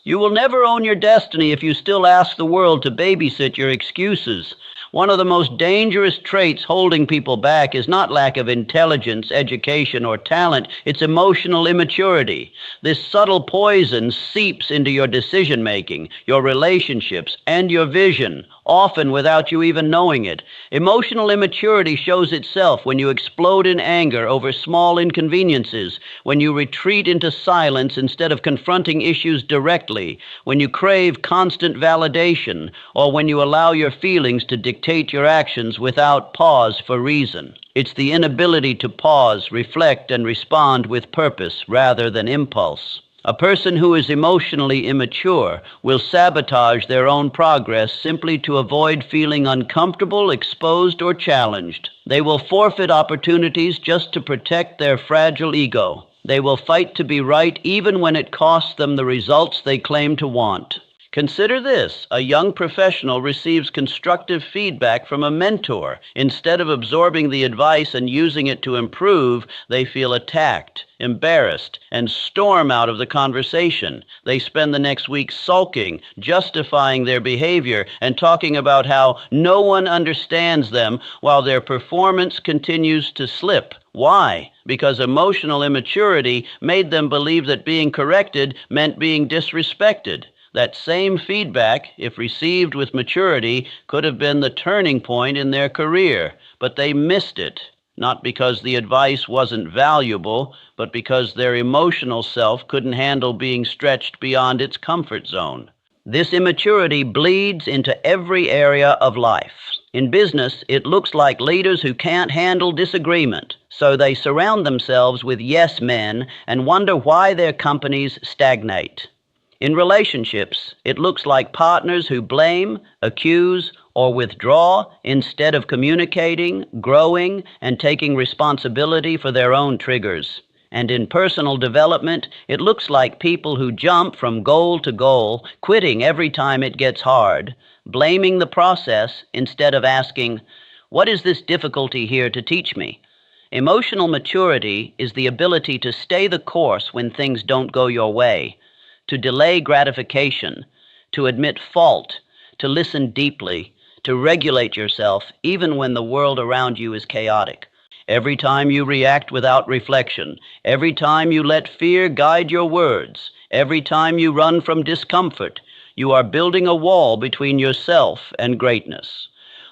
You will never own your destiny if you still ask the world to babysit your excuses. One of the most dangerous traits holding people back is not lack of intelligence, education, or talent, it's emotional immaturity. This subtle poison seeps into your decision-making, your relationships, and your vision, often without you even knowing it. Emotional immaturity shows itself when you explode in anger over small inconveniences, when you retreat into silence instead of confronting issues directly, when you crave constant validation, or when you allow your feelings to dictate your actions without pause for reason. It's the inability to pause, reflect, and respond with purpose rather than impulse. A person who is emotionally immature will sabotage their own progress simply to avoid feeling uncomfortable, exposed, or challenged. They will forfeit opportunities just to protect their fragile ego. They will fight to be right even when it costs them the results they claim to want. Consider this: a young professional receives constructive feedback from a mentor. Instead of absorbing the advice and using it to improve, they feel attacked, embarrassed, and storm out of the conversation. They spend the next week sulking, justifying their behavior, and talking about how no one understands them while their performance continues to slip. Why? Because emotional immaturity made them believe that being corrected meant being disrespected. That same feedback, if received with maturity, could have been the turning point in their career, but they missed it, not because the advice wasn't valuable, but because their emotional self couldn't handle being stretched beyond its comfort zone. This immaturity bleeds into every area of life. In business, it looks like leaders who can't handle disagreement, so they surround themselves with yes men and wonder why their companies stagnate. In relationships, it looks like partners who blame, accuse, or withdraw instead of communicating, growing, and taking responsibility for their own triggers. And in personal development, it looks like people who jump from goal to goal, quitting every time it gets hard, blaming the process instead of asking, "What is this difficulty here to teach me?" Emotional maturity is the ability to stay the course when things don't go your way, to delay gratification, to admit fault, to listen deeply, to regulate yourself even when the world around you is chaotic. Every time you react without reflection, every time you let fear guide your words, every time you run from discomfort, you are building a wall between yourself and greatness.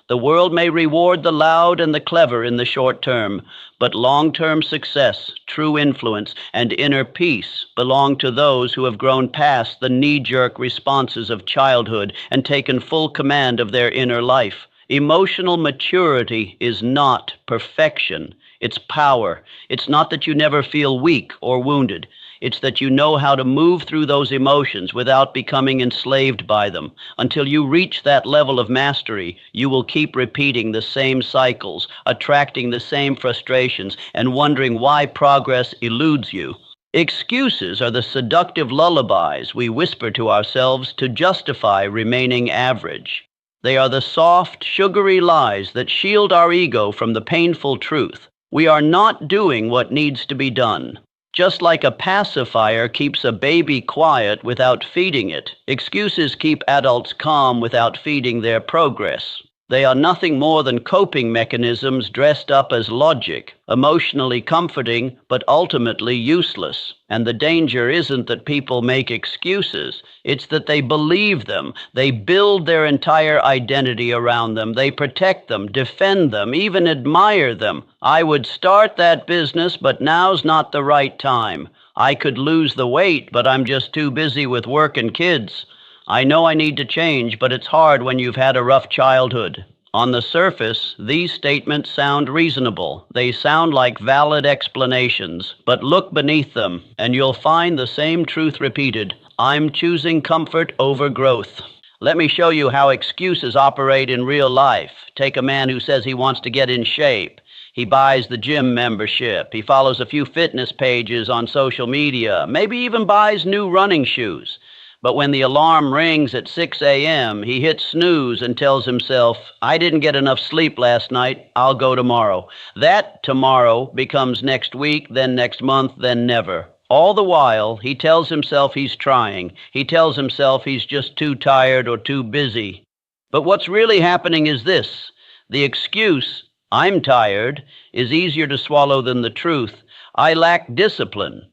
The world may reward the loud and the clever in the short term, but long-term success, true influence, and inner peace belong to those who have grown past the knee-jerk responses of childhood and taken full command of their inner life. Emotional maturity is not perfection, it's power. It's not that you never feel weak or wounded. It's that you know how to move through those emotions without becoming enslaved by them. Until you reach that level of mastery, you will keep repeating the same cycles, attracting the same frustrations, and wondering why progress eludes you. Excuses are the seductive lullabies we whisper to ourselves to justify remaining average. They are the soft, sugary lies that shield our ego from the painful truth. We are not doing what needs to be done. Just like a pacifier keeps a baby quiet without feeding it, excuses keep adults calm without feeding their progress. They are nothing more than coping mechanisms dressed up as logic, emotionally comforting, but ultimately useless. And the danger isn't that people make excuses, it's that they believe them. They build their entire identity around them. They protect them, defend them, even admire them. I would start that business, but now's not the right time. I could lose the weight, but I'm just too busy with work and kids. I know I need to change, but it's hard when you've had a rough childhood. On the surface, these statements sound reasonable. They sound like valid explanations, but look beneath them, and you'll find the same truth repeated. I'm choosing comfort over growth. Let me show you how excuses operate in real life. Take a man who says he wants to get in shape. He buys the gym membership. He follows a few fitness pages on social media, maybe even buys new running shoes. But when the alarm rings at 6 a.m., he hits snooze and tells himself, I didn't get enough sleep last night, I'll go tomorrow. That tomorrow becomes next week, then next month, then never. All the while, he tells himself he's trying. He tells himself he's just too tired or too busy. But what's really happening is this. The excuse, I'm tired, is easier to swallow than the truth. I lack discipline.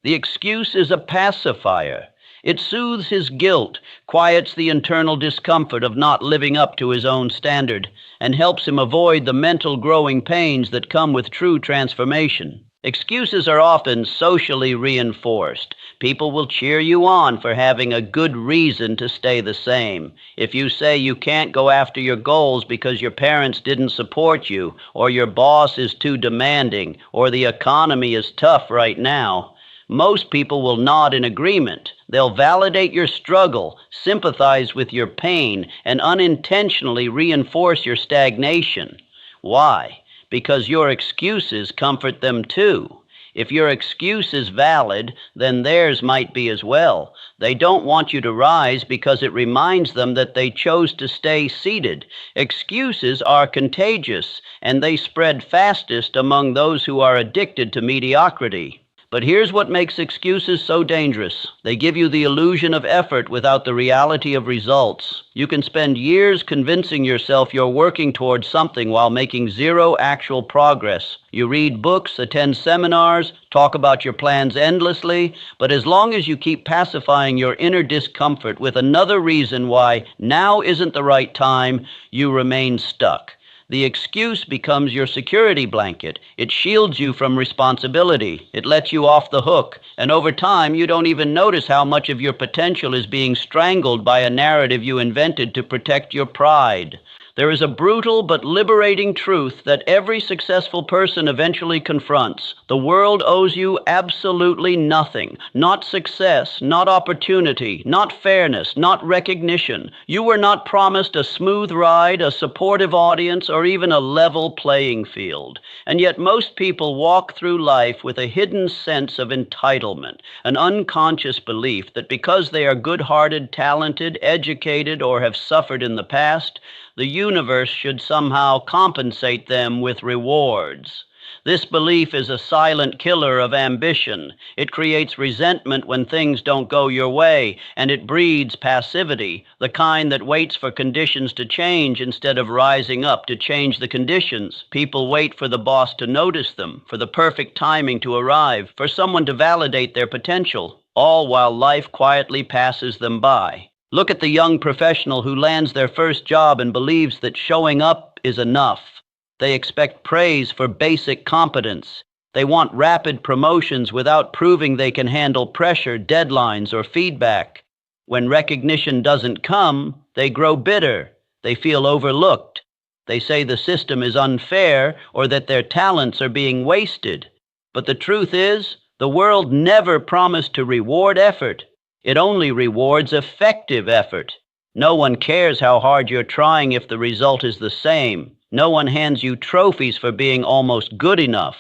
The excuse is a pacifier. It soothes his guilt, quiets the internal discomfort of not living up to his own standard, and helps him avoid the mental growing pains that come with true transformation. Excuses are often socially reinforced. People will cheer you on for having a good reason to stay the same. If you say you can't go after your goals because your parents didn't support you, or your boss is too demanding, or the economy is tough right now, most people will nod in agreement. They'll validate your struggle, sympathize with your pain, and unintentionally reinforce your stagnation. Why? Because your excuses comfort them too. If your excuse is valid, then theirs might be as well. They don't want you to rise because it reminds them that they chose to stay seated. Excuses are contagious, and they spread fastest among those who are addicted to mediocrity. But here's what makes excuses so dangerous. They give you the illusion of effort without the reality of results. You can spend years convincing yourself you're working towards something while making zero actual progress. You read books, attend seminars, talk about your plans endlessly, but as long as you keep pacifying your inner discomfort with another reason why now isn't the right time, you remain stuck. The excuse becomes your security blanket. It shields you from responsibility. It lets you off the hook. And over time, you don't even notice how much of your potential is being strangled by a narrative you invented to protect your pride. There is a brutal but liberating truth that every successful person eventually confronts. The world owes you absolutely nothing. Not success, not opportunity, not fairness, not recognition. You were not promised a smooth ride, a supportive audience, or even a level playing field. And yet most people walk through life with a hidden sense of entitlement, an unconscious belief that because they are good-hearted, talented, educated, or have suffered in the past, the universe should somehow compensate them with rewards. This belief is a silent killer of ambition. It creates resentment when things don't go your way, and it breeds passivity, the kind that waits for conditions to change instead of rising up to change the conditions. People wait for the boss to notice them, for the perfect timing to arrive, for someone to validate their potential, all while life quietly passes them by. Look at the young professional who lands their first job and believes that showing up is enough. They expect praise for basic competence. They want rapid promotions without proving they can handle pressure, deadlines, or feedback. When recognition doesn't come, they grow bitter. They feel overlooked. They say the system is unfair or that their talents are being wasted. But the truth is, the world never promised to reward effort. It only rewards effective effort. No one cares how hard you're trying if the result is the same. No one hands you trophies for being almost good enough.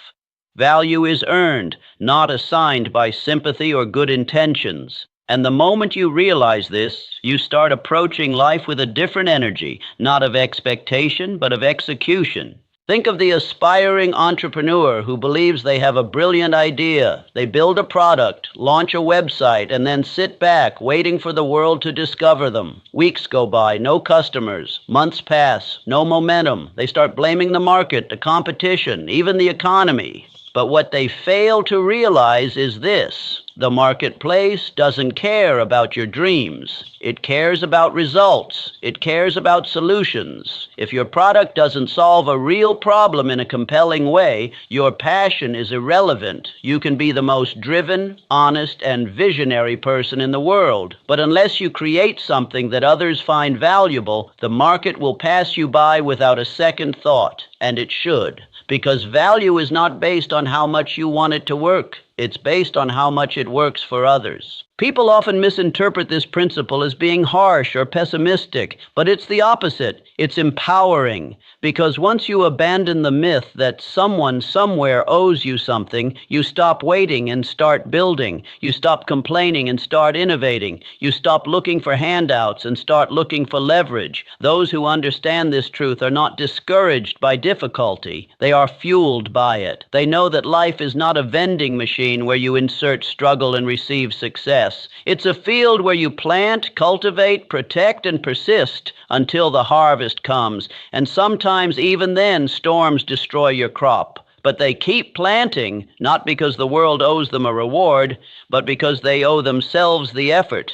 Value is earned, not assigned by sympathy or good intentions. And the moment you realize this, you start approaching life with a different energy, not of expectation, but of execution. Think of the aspiring entrepreneur who believes they have a brilliant idea. They build a product, launch a website, and then sit back waiting for the world to discover them. Weeks go by, no customers. Months pass, no momentum. They start blaming the market, the competition, even the economy. But what they fail to realize is this: the marketplace doesn't care about your dreams. It cares about results. It cares about solutions. If your product doesn't solve a real problem in a compelling way, your passion is irrelevant. You can be the most driven, honest, and visionary person in the world. But unless you create something that others find valuable, the market will pass you by without a second thought, and it should. Because value is not based on how much you want it to work. It's based on how much it works for others. People often misinterpret this principle as being harsh or pessimistic, but it's the opposite. It's empowering, because once you abandon the myth that someone somewhere owes you something, you stop waiting and start building. You stop complaining and start innovating. You stop looking for handouts and start looking for leverage. Those who understand this truth are not discouraged by difficulty. They are fueled by it. They know that life is not a vending machine where you insert struggle and receive success. It's a field where you plant, cultivate, protect, and persist until the harvest comes. And sometimes even then, storms destroy your crop. But they keep planting, not because the world owes them a reward, but because they owe themselves the effort.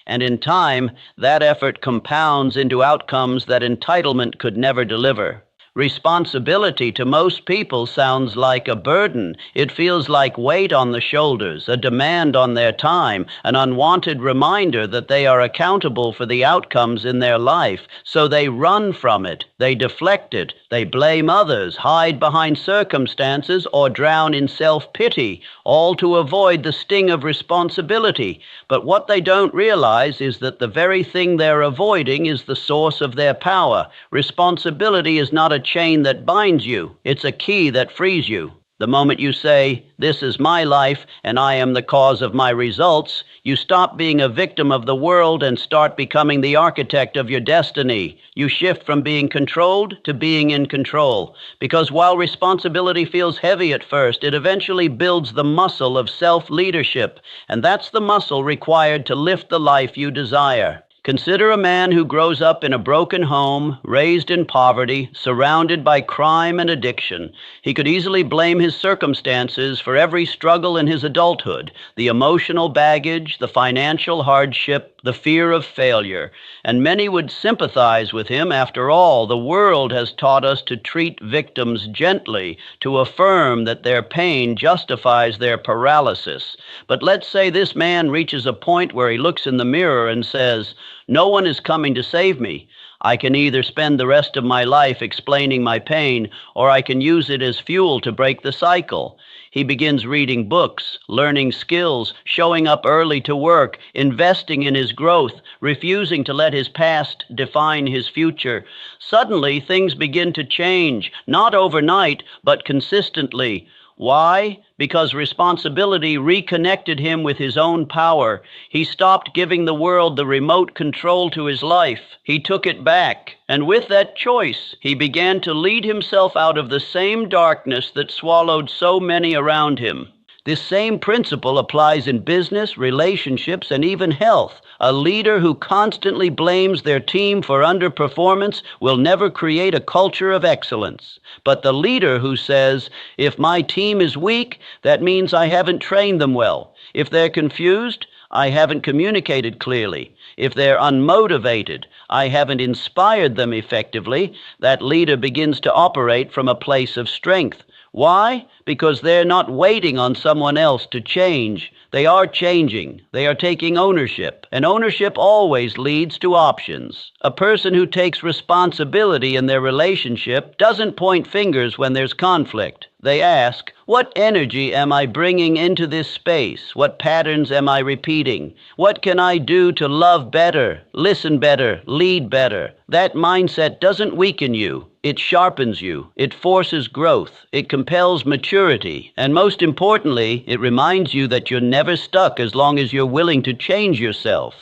And in time, that effort compounds into outcomes that entitlement could never deliver. Responsibility to most people sounds like a burden. It feels like weight on the shoulders, a demand on their time, an unwanted reminder that they are accountable for the outcomes in their life. So they run from it, they deflect it, they blame others, hide behind circumstances, or drown in self-pity, all to avoid the sting of responsibility. But what they don't realize is that the very thing they're avoiding is the source of their power. Responsibility is not a chain that binds you. It's a key that frees you. The moment you say, "This is my life and I am the cause of my results," you stop being a victim of the world and start becoming the architect of your destiny. You shift from being controlled to being in control. Because while responsibility feels heavy at first, it eventually builds the muscle of self-leadership, and that's the muscle required to lift the life you desire. Consider a man who grows up in a broken home, raised in poverty, surrounded by crime and addiction. He could easily blame his circumstances for every struggle in his adulthood, the emotional baggage, the financial hardship, the fear of failure. And many would sympathize with him. After all, the world has taught us to treat victims gently, to affirm that their pain justifies their paralysis. But let's say this man reaches a point where he looks in the mirror and says, "No one is coming to save me. I can either spend the rest of my life explaining my pain, or I can use it as fuel to break the cycle." He begins reading books, learning skills, showing up early to work, investing in his growth, refusing to let his past define his future. Suddenly, things begin to change, not overnight, but consistently. Why? Because responsibility reconnected him with his own power. He stopped giving the world the remote control to his life. He took it back. And with that choice, he began to lead himself out of the same darkness that swallowed so many around him. This same principle applies in business, relationships, and even health. A leader who constantly blames their team for underperformance will never create a culture of excellence. But the leader who says, "If my team is weak, that means I haven't trained them well. If they're confused, I haven't communicated clearly. If they're unmotivated, I haven't inspired them effectively," that leader begins to operate from a place of strength. Why? Because they're not waiting on someone else to change. They are changing. They are taking ownership. And ownership always leads to options. A person who takes responsibility in their relationship doesn't point fingers when there's conflict. They ask, "What energy am I bringing into this space? What patterns am I repeating? What can I do to love better, listen better, lead better?" That mindset doesn't weaken you. It sharpens you. It forces growth. It compels maturity. And most importantly, it reminds you that you're never stuck as long as you're willing to change yourself.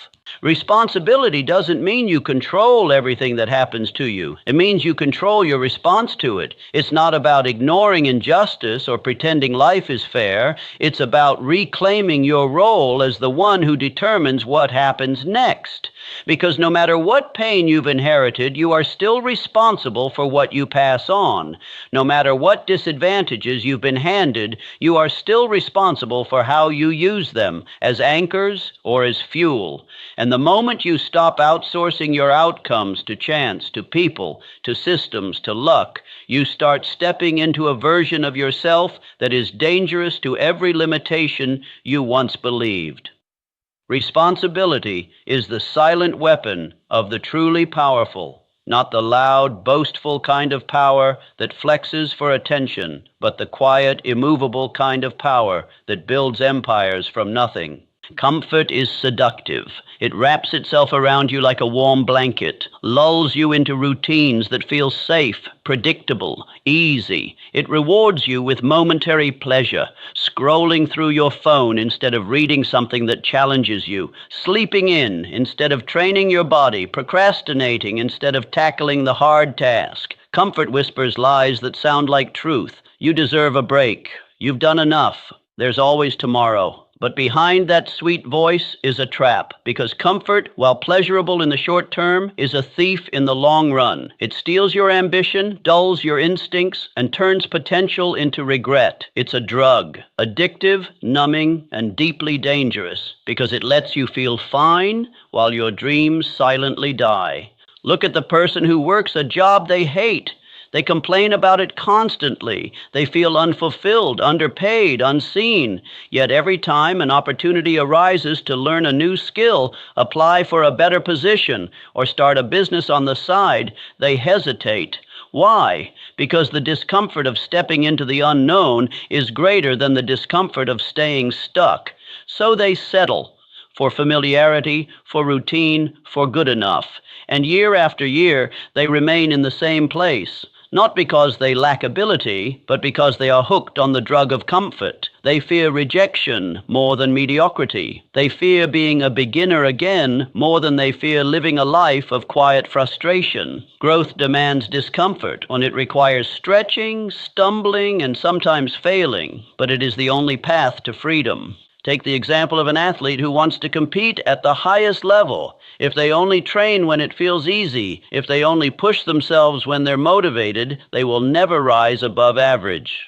Responsibility doesn't mean you control everything that happens to you. It means you control your response to it. It's not about ignoring injustice or pretending life is fair. It's about reclaiming your role as the one who determines what happens next. Because no matter what pain you've inherited, you are still responsible for what you pass on. No matter what disadvantages you've been handed, you are still responsible for how you use them, as anchors or as fuel. And the moment you stop outsourcing your outcomes to chance, to people, to systems, to luck, you start stepping into a version of yourself that is dangerous to every limitation you once believed. Responsibility is the silent weapon of the truly powerful, not the loud, boastful kind of power that flexes for attention, but the quiet, immovable kind of power that builds empires from nothing. Comfort is seductive. It wraps itself around you like a warm blanket, lulls you into routines that feel safe, predictable, easy. It rewards you with momentary pleasure, scrolling through your phone instead of reading something that challenges you, sleeping in instead of training your body, procrastinating instead of tackling the hard task. Comfort whispers lies that sound like truth. You deserve a break. You've done enough. There's always tomorrow. But behind that sweet voice is a trap, because comfort, while pleasurable in the short term, is a thief in the long run. It steals your ambition, dulls your instincts, and turns potential into regret. It's a drug, addictive, numbing, and deeply dangerous, because it lets you feel fine while your dreams silently die. Look at the person who works a job they hate. They complain about it constantly. They feel unfulfilled, underpaid, unseen. Yet every time an opportunity arises to learn a new skill, apply for a better position, or start a business on the side, they hesitate. Why? Because the discomfort of stepping into the unknown is greater than the discomfort of staying stuck. So they settle for familiarity, for routine, for good enough. And year after year, they remain in the same place. Not because they lack ability, but because they are hooked on the drug of comfort. They fear rejection more than mediocrity. They fear being a beginner again more than they fear living a life of quiet frustration. Growth demands discomfort when it requires stretching, stumbling, and sometimes failing, but it is the only path to freedom. Take the example of an athlete who wants to compete at the highest level. If they only train when it feels easy, if they only push themselves when they're motivated, they will never rise above average.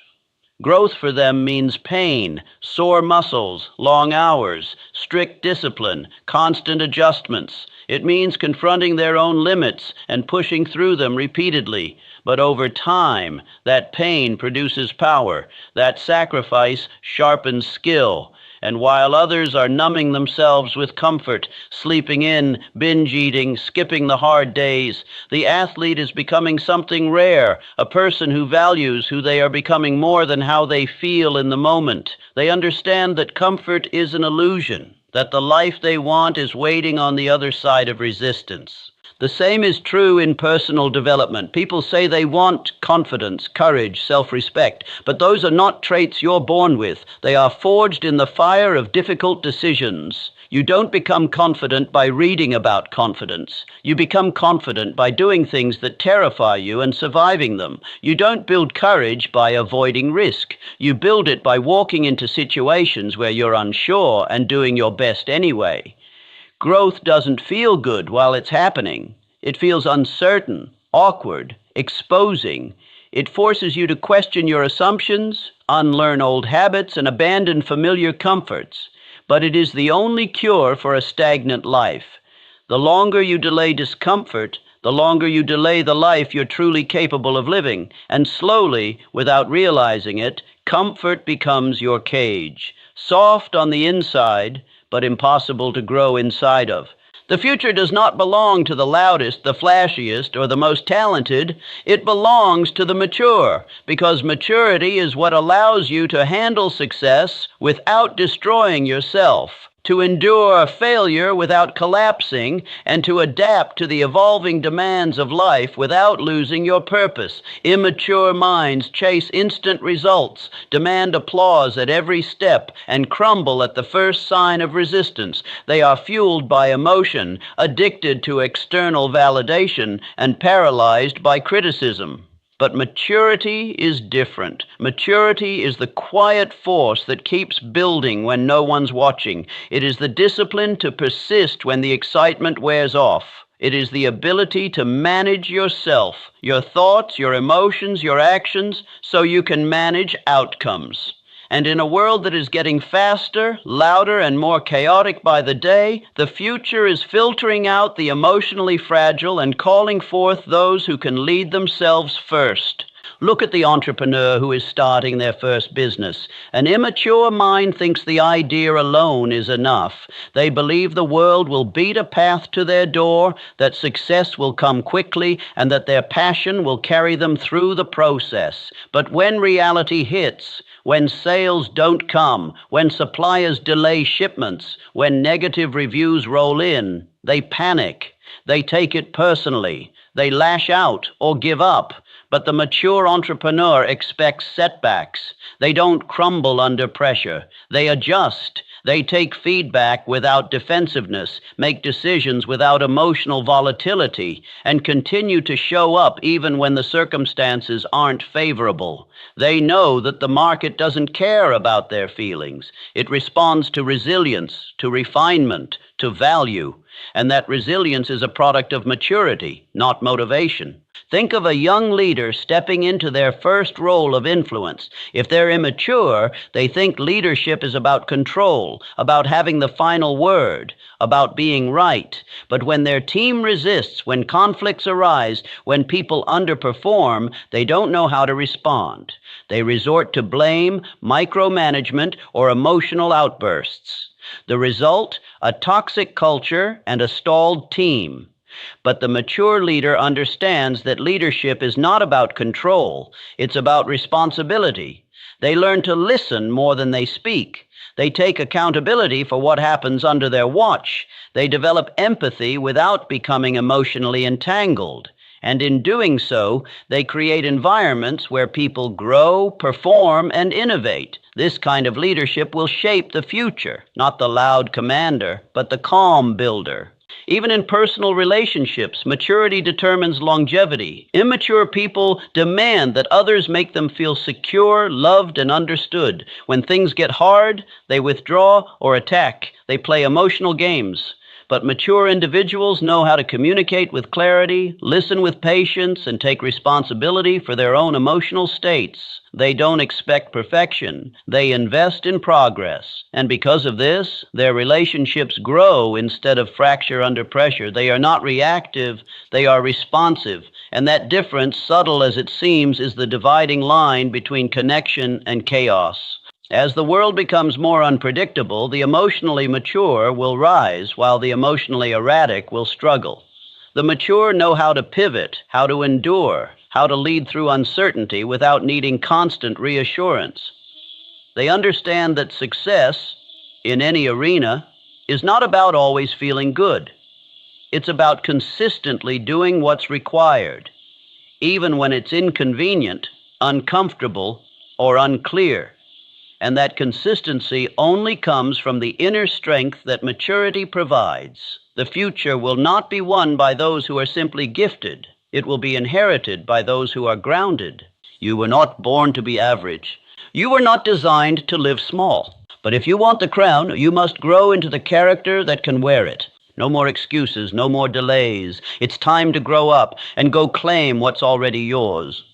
Growth for them means pain, sore muscles, long hours, strict discipline, constant adjustments. It means confronting their own limits and pushing through them repeatedly. But over time, that pain produces power. That sacrifice sharpens skill. And while others are numbing themselves with comfort, sleeping in, binge eating, skipping the hard days, the athlete is becoming something rare, a person who values who they are becoming more than how they feel in the moment. They understand that comfort is an illusion, that the life they want is waiting on the other side of resistance. The same is true in personal development. People say they want confidence, courage, self-respect, but those are not traits you're born with. They are forged in the fire of difficult decisions. You don't become confident by reading about confidence. You become confident by doing things that terrify you and surviving them. You don't build courage by avoiding risk. You build it by walking into situations where you're unsure and doing your best anyway. Growth doesn't feel good while it's happening. It feels uncertain, awkward, exposing. It forces you to question your assumptions, unlearn old habits, and abandon familiar comforts. But it is the only cure for a stagnant life. The longer you delay discomfort, the longer you delay the life you're truly capable of living. And slowly, without realizing it, comfort becomes your cage. Soft on the inside, but impossible to grow inside of. The future does not belong to the loudest, the flashiest, or the most talented. It belongs to the mature, because maturity is what allows you to handle success without destroying yourself, to endure failure without collapsing, and to adapt to the evolving demands of life without losing your purpose. Immature minds chase instant results, demand applause at every step, and crumble at the first sign of resistance. They are fueled by emotion, addicted to external validation, and paralyzed by criticism. But maturity is different. Maturity is the quiet force that keeps building when no one's watching. It is the discipline to persist when the excitement wears off. It is the ability to manage yourself, your thoughts, your emotions, your actions, so you can manage outcomes. And in a world that is getting faster, louder, and more chaotic by the day, the future is filtering out the emotionally fragile and calling forth those who can lead themselves first. Look at the entrepreneur who is starting their first business. An immature mind thinks the idea alone is enough. They believe the world will beat a path to their door, that success will come quickly, and that their passion will carry them through the process. But when reality hits, When sales don't come, when suppliers delay shipments, when negative reviews roll in, they panic. They take it personally. They lash out or give up. But the mature entrepreneur expects setbacks. They don't crumble under pressure. They adjust. They take feedback without defensiveness, make decisions without emotional volatility, and continue to show up even when the circumstances aren't favorable. They know that the market doesn't care about their feelings. It responds to resilience, to refinement, to value, and that resilience is a product of maturity, not motivation. Think of a young leader stepping into their first role of influence. If they're immature, they think leadership is about control, about having the final word, about being right. But when their team resists, when conflicts arise, when people underperform, they don't know how to respond. They resort to blame, micromanagement, or emotional outbursts. The result? A toxic culture and a stalled team. But the mature leader understands that leadership is not about control, it's about responsibility. They learn to listen more than they speak. They take accountability for what happens under their watch. They develop empathy without becoming emotionally entangled. And in doing so, they create environments where people grow, perform, and innovate. This kind of leadership will shape the future, not the loud commander, but the calm builder. Even in personal relationships, maturity determines longevity. Immature people demand that others make them feel secure, loved, and understood. When things get hard, they withdraw or attack. They play emotional games. But mature individuals know how to communicate with clarity, listen with patience, and take responsibility for their own emotional states. They don't expect perfection. They invest in progress. And because of this, their relationships grow instead of fracture under pressure. They are not reactive, they are responsive. And that difference, subtle as it seems, is the dividing line between connection and chaos. As the world becomes more unpredictable, the emotionally mature will rise, while the emotionally erratic will struggle. The mature know how to pivot, how to endure, how to lead through uncertainty without needing constant reassurance. They understand that success, in any arena, is not about always feeling good. It's about consistently doing what's required, even when it's inconvenient, uncomfortable, or unclear. And that consistency only comes from the inner strength that maturity provides. The future will not be won by those who are simply gifted. It will be inherited by those who are grounded. You were not born to be average. You were not designed to live small. But if you want the crown, you must grow into the character that can wear it. No more excuses, no more delays. It's time to grow up and go claim what's already yours.